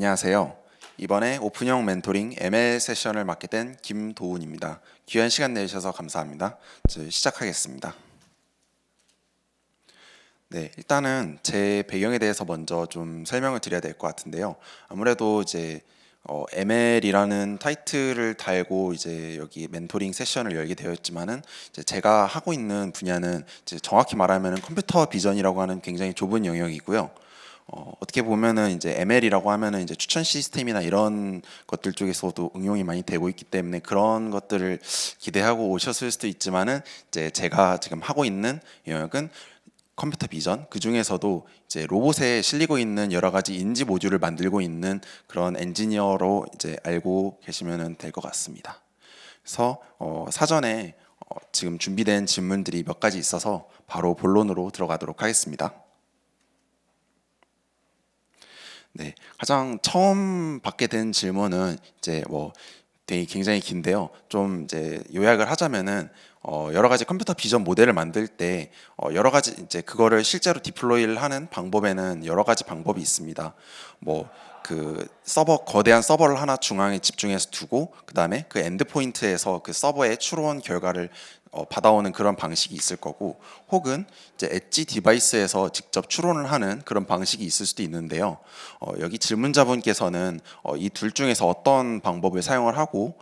안녕하세요. 이번에 오픈형 멘토링 ML 세션을 맡게 된 김도훈입니다. 귀한 시간 내주셔서 감사합니다. 시작하겠습니다. 네, 일단은 제 배경에 대해서 먼저 좀 설명을 드려야 될 것 같은데요. 아무래도 이제 ML이라는 타이틀을 달고 이제 여기 멘토링 세션을 열게 되었지만은 이제 제가 하고 있는 분야는 이제 정확히 말하면은 컴퓨터 비전이라고 하는 굉장히 좁은 영역이고요. 어떻게 보면은 이제 ML이라고 하면은 이제 추천 시스템이나 이런 것들 쪽에서도 응용이 많이 되고 있기 때문에 그런 것들을 기대하고 오셨을 수도 있지만은 이제 제가 지금 하고 있는 영역은 컴퓨터 비전, 그 중에서도 이제 로봇에 실리고 있는 여러 가지 인지 모듈을 만들고 있는 그런 엔지니어로 이제 알고 계시면 될 것 같습니다. 그래서 사전에 지금 준비된 질문들이 몇 가지 있어서 바로 본론으로 들어가도록 하겠습니다. 네, 가장 처음 받게 된 질문은 이제 되게 굉장히 긴데요. 좀 이제 요약을 하자면은 여러 가지 컴퓨터 비전 모델을 만들 때 여러 가지 이제 그거를 실제로 디플로이를 하는 방법에는 여러 가지 방법이 있습니다. 뭐 그 서버 거대한 서버를 하나 중앙에 집중해서 두고 그다음에 그 엔드 포인트에서 그 서버의 추론 결과를 받아오는 그런 방식이 있을 거고, 혹은 이제 엣지 디바이스에서 직접 추론을 하는 그런 방식이 있을 수도 있는데요. 여기 질문자분께서는 이 둘 중에서 어떤 방법을 사용을 하고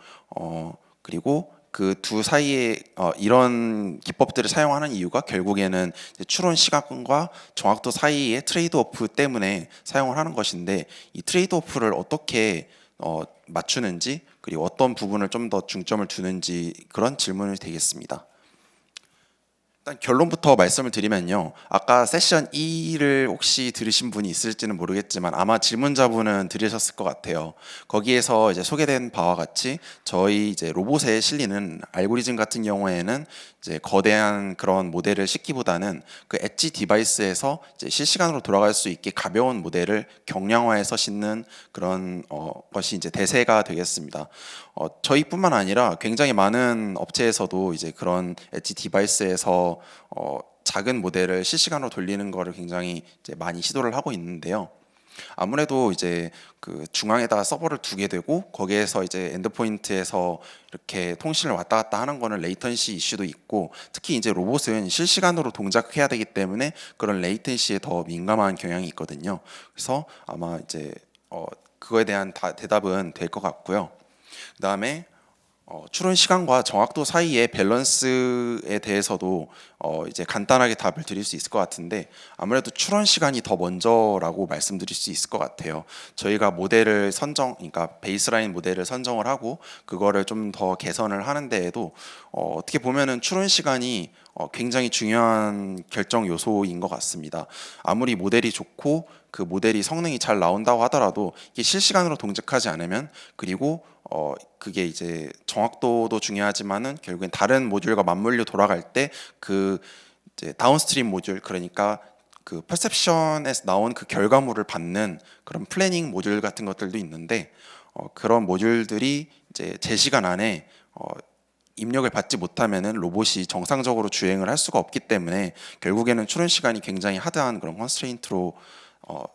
그리고 그 두 사이에 이런 기법들을 사용하는 이유가 결국에는 이제 추론 시간과 정확도 사이의 트레이드오프 때문에 사용을 하는 것인데, 이 트레이드오프를 어떻게 맞추는지, 그리고 어떤 부분을 좀 더 중점을 두는지, 그런 질문이 되겠습니다. 일단 결론부터 말씀을 드리면요. 아까 세션 2를 혹시 들으신 분이 있을지는 모르겠지만 아마 질문자분은 들으셨을 것 같아요. 거기에서 이제 소개된 바와 같이 저희 이제 로봇에 실리는 알고리즘 같은 경우에는 이제 거대한 그런 모델을 싣기보다는 그 엣지 디바이스에서 이제 실시간으로 돌아갈 수 있게 가벼운 모델을 경량화해서 싣는 그런 것이 이제 대세가 되겠습니다. 저희뿐만 아니라 굉장히 많은 업체에서도 이제 그런 엣지 디바이스에서 작은 모델을 실시간으로 돌리는 거를 굉장히 이제 많이 시도를 하고 있는데요. 아무래도 이제 그 중앙에다가 서버를 두게 되고 거기에서 이제 엔드포인트에서 이렇게 통신을 왔다 갔다 하는 거는 레이턴시 이슈도 있고, 특히 이제 로봇은 실시간으로 동작해야 되기 때문에 그런 레이턴시에 더 민감한 경향이 있거든요. 그래서 아마 이제 그거에 대한 대답은 될 것 같고요. 그다음에 추론 시간과 정확도 사이의 밸런스에 대해서도 이제 간단하게 답을 드릴 수 있을 것 같은데, 아무래도 추론 시간이 더 먼저라고 말씀드릴 수 있을 것 같아요. 저희가 모델을 그러니까 베이스라인 모델을 선정을 하고 그거를 좀 더 개선을 하는 데에도 어떻게 보면은 추론 시간이 굉장히 중요한 결정 요소인 것 같습니다. 아무리 모델이 좋고 그 모델이 성능이 잘 나온다고 하더라도 이게 실시간으로 동작하지 않으면, 그리고 그게 이제 정확도도 중요하지만은 결국엔 다른 모듈과 맞물려 돌아갈 때 그 이제 다운스트림 모듈, 그러니까 그 퍼셉션에서 나온 그 결과물을 받는 그런 플래닝 모듈 같은 것들도 있는데, 그런 모듈들이 이제 제 시간 안에 입력을 받지 못하면은 로봇이 정상적으로 주행을 할 수가 없기 때문에 결국에는 추론 시간이 굉장히 하드한 그런 컨스트레인트로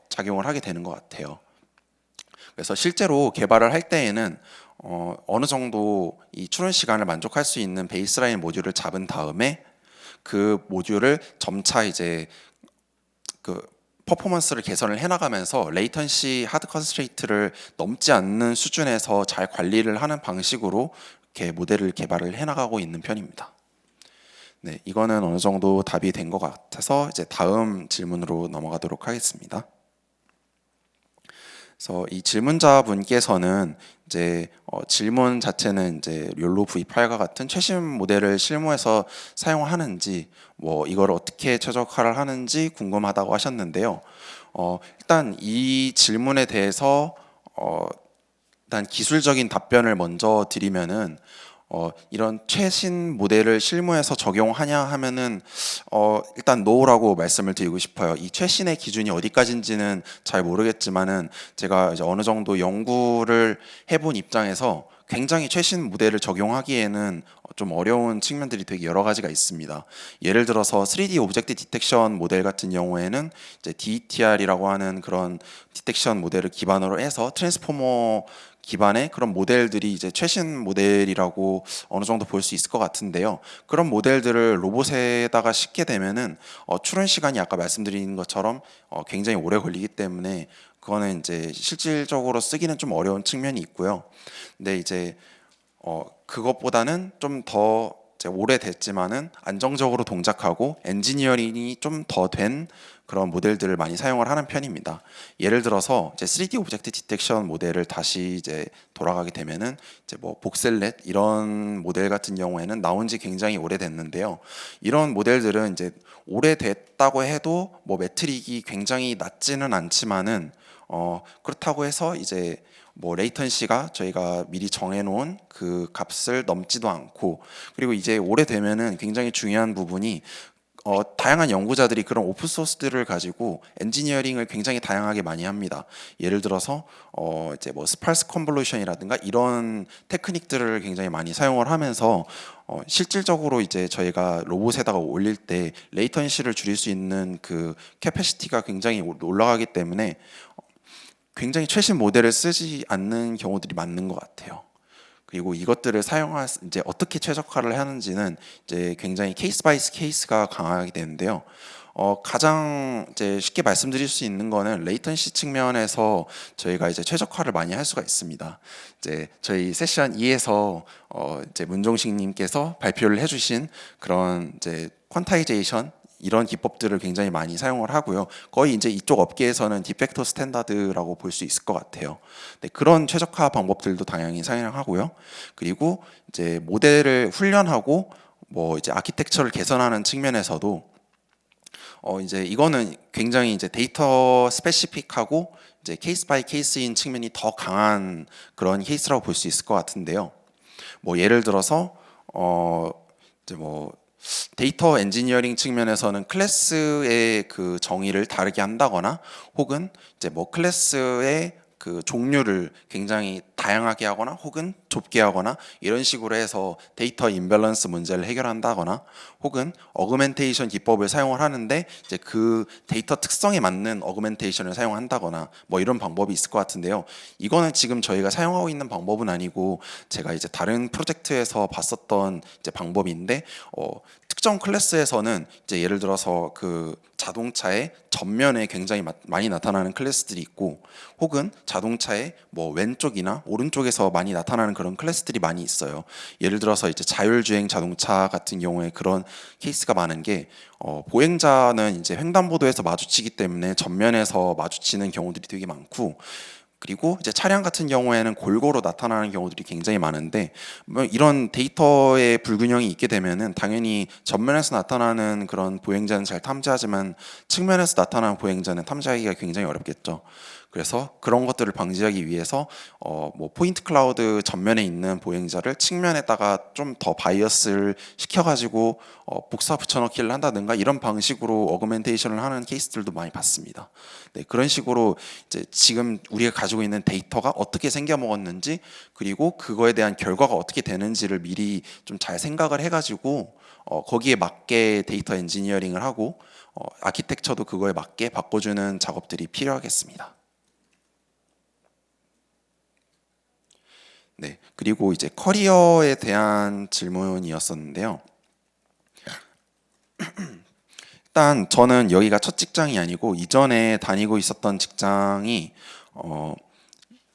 작용을 하게 되는 것 같아요. 그래서 실제로 개발을 할 때에는 어느 정도 이 추론 시간을 만족할 수 있는 베이스라인 모듈을 잡은 다음에 그 모듈을 점차 이제 그 퍼포먼스를 개선을 해나가면서 레이턴시 하드 컨스트레인트를 넘지 않는 수준에서 잘 관리를 하는 방식으로 이렇게 모델을 개발을 해나가고 있는 편입니다. 네, 이거는 어느 정도 답이 된 것 같아서 이제 다음 질문으로 넘어가도록 하겠습니다. 그래서 이 질문자분께서는 이제 질문 자체는 이제 욜로 V8과 같은 최신 모델을 실무에서 사용하는지, 뭐 이걸 어떻게 최적화를 하는지 궁금하다고 하셨는데요. 일단 이 질문에 대해서 일단 기술적인 답변을 먼저 드리면은 이런 최신 모델을 실무에서 적용하냐 하면은 일단 NO라고 말씀을 드리고 싶어요. 이 최신의 기준이 어디까지인지는 잘 모르겠지만은 제가 이제 어느 정도 연구를 해본 입장에서 굉장히 최신 모델을 적용하기에는 좀 어려운 측면들이 되게 여러 가지가 있습니다. 예를 들어서 3D 오브젝트 디텍션 모델 같은 경우에는 이제 DETR이라고 하는 그런 디텍션 모델을 기반으로 해서 트랜스포머 기반의 그런 모델들이 이제 최신 모델이라고 어느 정도 볼 수 있을 것 같은데요. 그런 모델들을 로봇에다가 싣게 되면은 추론 시간이 아까 말씀드린 것처럼 굉장히 오래 걸리기 때문에 그거는 이제 실질적으로 쓰기는 좀 어려운 측면이 있고요. 근데 이제 그것보다는 좀 더 오래됐지만은 안정적으로 동작하고 엔지니어링이 좀 더 된 그런 모델들을 많이 사용을 하는 편입니다. 예를 들어서 이제 3D 오브젝트 디텍션 모델을 다시 이제 돌아가게 되면은 이제 뭐 복셀렛 이런 모델 같은 경우에는 나온 지 굉장히 오래됐는데요. 이런 모델들은 이제 오래됐다고 해도 뭐 매트릭이 굉장히 낮지는 않지만은 그렇다고 해서 이제 뭐 레이턴시가 저희가 미리 정해놓은 그 값을 넘지도 않고, 그리고 이제 오래되면은 굉장히 중요한 부분이 다양한 연구자들이 그런 오픈 소스들을 가지고 엔지니어링을 굉장히 다양하게 많이 합니다. 예를 들어서 이제 뭐 스파르스 컨볼루션이라든가 이런 테크닉들을 굉장히 많이 사용을 하면서 실질적으로 이제 저희가 로봇에다가 올릴 때 레이턴시를 줄일 수 있는 그 캐패시티가 굉장히 올라가기 때문에 굉장히 최신 모델을 쓰지 않는 경우들이 많은 것 같아요. 그리고 이것들을 사용할 이제 어떻게 최적화를 하는지는 이제 굉장히 케이스 바이 케이스가 강하게 되는데요. 가장 이제 쉽게 말씀드릴 수 있는 거는 레이턴시 측면에서 저희가 이제 최적화를 많이 할 수가 있습니다. 이제 저희 세션 2에서 이제 문종식님께서 발표를 해주신 그런 이제 퀀타이제이션 이런 기법들을 굉장히 많이 사용을 하고요. 거의 이제 이쪽 업계에서는 디팩토 스탠다드라고 볼 수 있을 것 같아요. 네, 그런 최적화 방법들도 당연히 사용하고요. 그리고 이제 모델을 훈련하고 뭐 이제 아키텍처를 개선하는 측면에서도 이제 이거는 굉장히 이제 데이터 스페시픽하고 이제 케이스 바이 케이스인 측면이 더 강한 그런 케이스라고 볼 수 있을 것 같은데요. 뭐 예를 들어서 이제 뭐 데이터 엔지니어링 측면에서는 클래스의 그 정의를 다르게 한다거나 혹은 이제 뭐 클래스의 그 종류를 굉장히 다양하게 하거나 혹은 좁게 하거나 이런 식으로 해서 데이터 임밸런스 문제를 해결한다거나 혹은 어그멘테이션 기법을 사용을 하는데 이제 그 데이터 특성에 맞는 어그멘테이션을 사용한다거나 뭐 이런 방법이 있을 것 같은데요. 이거는 지금 저희가 사용하고 있는 방법은 아니고 제가 이제 다른 프로젝트에서 봤었던 이제 방법인데 특정 클래스에서는 이제 예를 들어서 그 자동차의 전면에 굉장히 많이 나타나는 클래스들이 있고 혹은 자동차의 뭐 왼쪽이나 오른쪽에서 많이 나타나는 그런 클래스들이 많이 있어요. 예를 들어서 이제 자율주행 자동차 같은 경우에 그런 케이스가 많은 게 보행자는 이제 횡단보도에서 마주치기 때문에 전면에서 마주치는 경우들이 되게 많고, 그리고 이제 차량 같은 경우에는 골고루 나타나는 경우들이 굉장히 많은데 뭐 이런 데이터의 불균형이 있게 되면은 당연히 전면에서 나타나는 그런 보행자는 잘 탐지하지만 측면에서 나타나는 보행자는 탐지하기가 굉장히 어렵겠죠. 그래서 그런 것들을 방지하기 위해서 뭐 포인트 클라우드 전면에 있는 보행자를 측면에다가 좀 더 바이어스를 시켜가지고 복사 붙여넣기를 한다든가 이런 방식으로 어그멘테이션을 하는 케이스들도 많이 봤습니다. 네, 그런 식으로 이제 지금 우리가 가지고 있는 데이터가 어떻게 생겨 먹었는지 그리고 그거에 대한 결과가 어떻게 되는지를 미리 좀 잘 생각을 해가지고 거기에 맞게 데이터 엔지니어링을 하고 아키텍처도 그거에 맞게 바꿔주는 작업들이 필요하겠습니다. 네, 그리고 이제 커리어에 대한 질문이었었는데요. 일단 저는 여기가 첫 직장이 아니고 이전에 다니고 있었던 직장이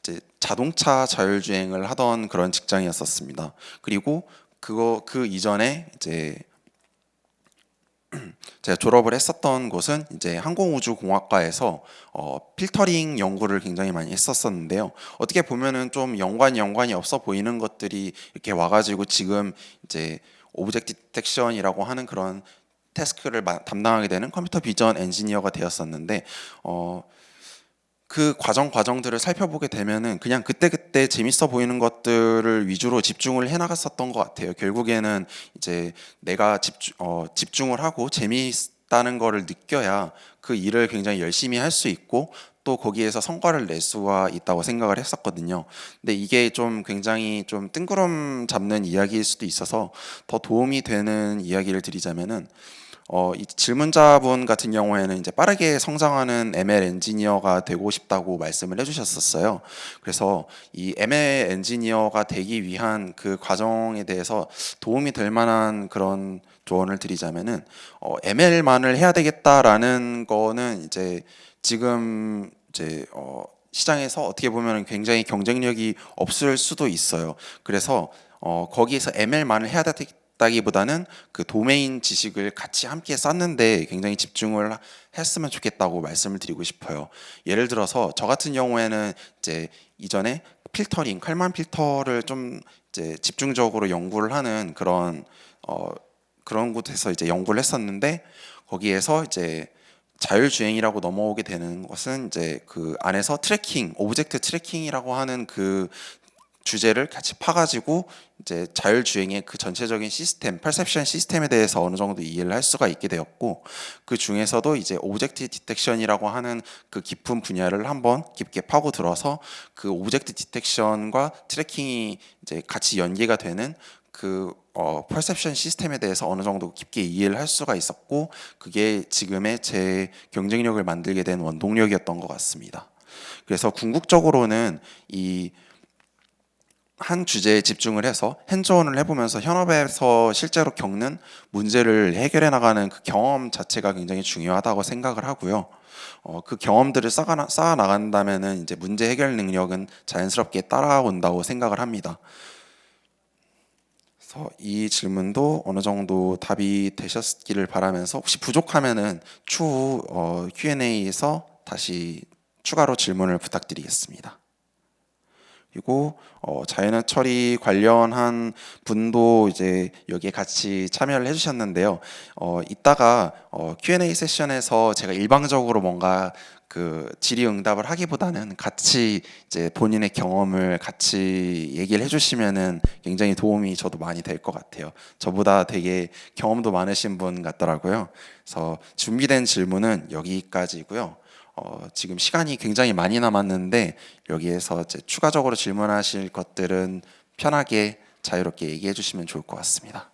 이제 자동차 자율주행을 하던 그런 직장이었었습니다. 그리고 그 이전에 이제 제가 졸업을 했었던 곳은 이제 항공우주공학과에서 필터링 연구를 굉장히 많이 했었었는데요. 어떻게 보면은 좀 연관이 없어 보이는 것들이 이렇게 와가지고 지금 이제 오브젝트 디텍션이라고 하는 그런 태스크를 담당하게 되는 컴퓨터 비전 엔지니어가 되었었는데 그 과정들을 살펴보게 되면은 그냥 그때그때 재밌어 보이는 것들을 위주로 집중을 해 나갔었던 것 같아요. 결국에는 이제 내가 집중을 하고 재미있다는 거를 느껴야 그 일을 굉장히 열심히 할 수 있고 또 거기에서 성과를 낼 수가 있다고 생각을 했었거든요. 근데 이게 좀 굉장히 좀 뜬구름 잡는 이야기일 수도 있어서 더 도움이 되는 이야기를 드리자면은 이 질문자분 같은 경우에는 이제 빠르게 성장하는 ML 엔지니어가 되고 싶다고 말씀을 해주셨었어요. 그래서 이 ML 엔지니어가 되기 위한 그 과정에 대해서 도움이 될 만한 그런 조언을 드리자면은 ML만을 해야 되겠다라는 거는 이제 지금 이제 시장에서 어떻게 보면 굉장히 경쟁력이 없을 수도 있어요. 그래서 거기에서 ML만을 해야 되겠다기보다는 그 도메인 지식을 같이 함께 쌓는데 굉장히 집중을 했으면 좋겠다고 말씀을 드리고 싶어요. 예를 들어서 저 같은 경우에는 이제 이전에 필터링, 칼만 필터를 좀 이제 집중적으로 연구를 하는 그런 곳에서 이제 연구를 했었는데 거기에서 이제 자율주행이라고 넘어오게 되는 것은 이제 그 안에서 트래킹, 오브젝트 트래킹이라고 하는 그 주제를 같이 파가지고 이제 자율주행의 그 전체적인 시스템, 퍼셉션 시스템에 대해서 어느 정도 이해를 할 수가 있게 되었고 그 중에서도 이제 오브젝트 디텍션이라고 하는 그 깊은 분야를 한번 깊게 파고 들어서 그 오브젝트 디텍션과 트래킹이 이제 같이 연계가 되는 그 퍼셉션 시스템에 대해서 어느 정도 깊게 이해를 할 수가 있었고 그게 지금의 제 경쟁력을 만들게 된 원동력이었던 것 같습니다. 그래서 궁극적으로는 이 한 주제에 집중을 해서 핸즈온을 해보면서 현업에서 실제로 겪는 문제를 해결해 나가는 그 경험 자체가 굉장히 중요하다고 생각을 하고요. 그 경험들을 쌓아 나간다면은 이제 문제 해결 능력은 자연스럽게 따라온다고 생각을 합니다. 그래서 이 질문도 어느 정도 답이 되셨기를 바라면서 혹시 부족하면은 추후 Q&A에서 다시 추가로 질문을 부탁드리겠습니다. 그리고 자연어 처리 관련한 분도 이제 여기에 같이 참여를 해주셨는데요. 이따가 Q&A 세션에서 제가 일방적으로 뭔가 그 질의응답을 하기보다는 같이 이제 본인의 경험을 같이 얘기를 해주시면은 굉장히 도움이 저도 많이 될 것 같아요. 저보다 되게 경험도 많으신 분 같더라고요. 그래서 준비된 질문은 여기까지고요. 지금 시간이 굉장히 많이 남았는데 여기에서 이제 추가적으로 질문하실 것들은 편하게 자유롭게 얘기해 주시면 좋을 것 같습니다.